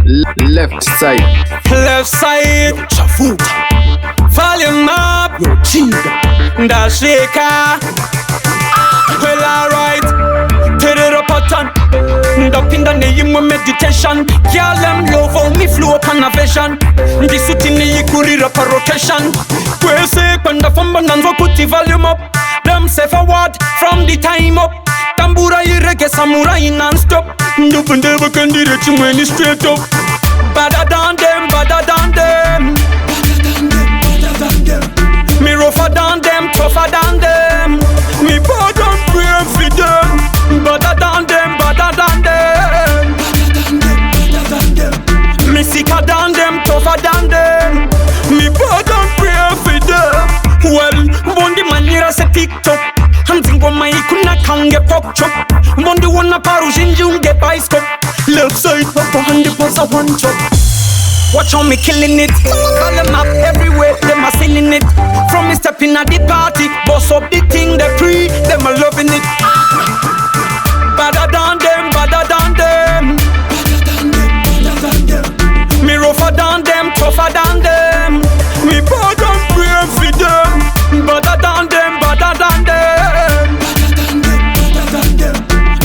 Left side. Left side. Chafuta. Volume up. Yo, Chinga. Da shaker. Well, alright. Turn it up a ton. Up in the name of meditation. Girl, them love how me flow upon a vision. This suit in the kuri up a rotation. We say when the fun bands will put the volume up. Them say forward from the time up. Tambura reggae samurai non-stop. Dupin never can do it when it's straight up. Better than them, better than them. Me rougher than them, tougher than them. Me bad and brave for them. Better than them, better than them. Me sicker than them, tougher than them. Me bad and brave for them. Well, one the man here say TikTok. Hanzingo mai kuna kange pop chop. Mondi wana paru jinjunge bicycle. Left side papa handi pasa one chop. Watch how me killing it. Call them up everywhere, them a singing it. From me stepping at the party, boss up the thing they pre, them a loving it. Better than them, better than them. Me rougher than them, tougher than them. Me bad and brave for them. Better than them, better than them.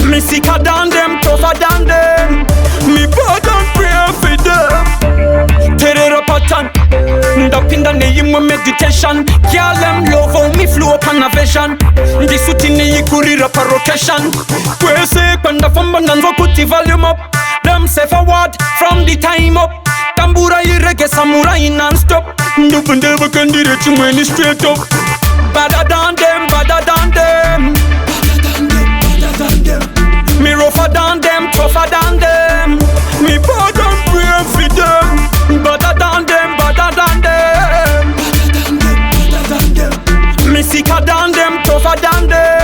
Me sicker than them, tougher than them. Me bad and brave for them. Tear it up a ton. Up in the name of meditation. Girl, them love how me flow upon a vision. This suit in the kuri up a rotation. We say when the fun bands will put the volume up. Them say forward from the time up. Tambura reggae samurai non-stop. Dupin never can do it when it's straight up. Better than them, better than them. Me rougher than them, tougher than them. Me bad and brave for them. Better than them, better than them. Me sicker than them, tougher than them.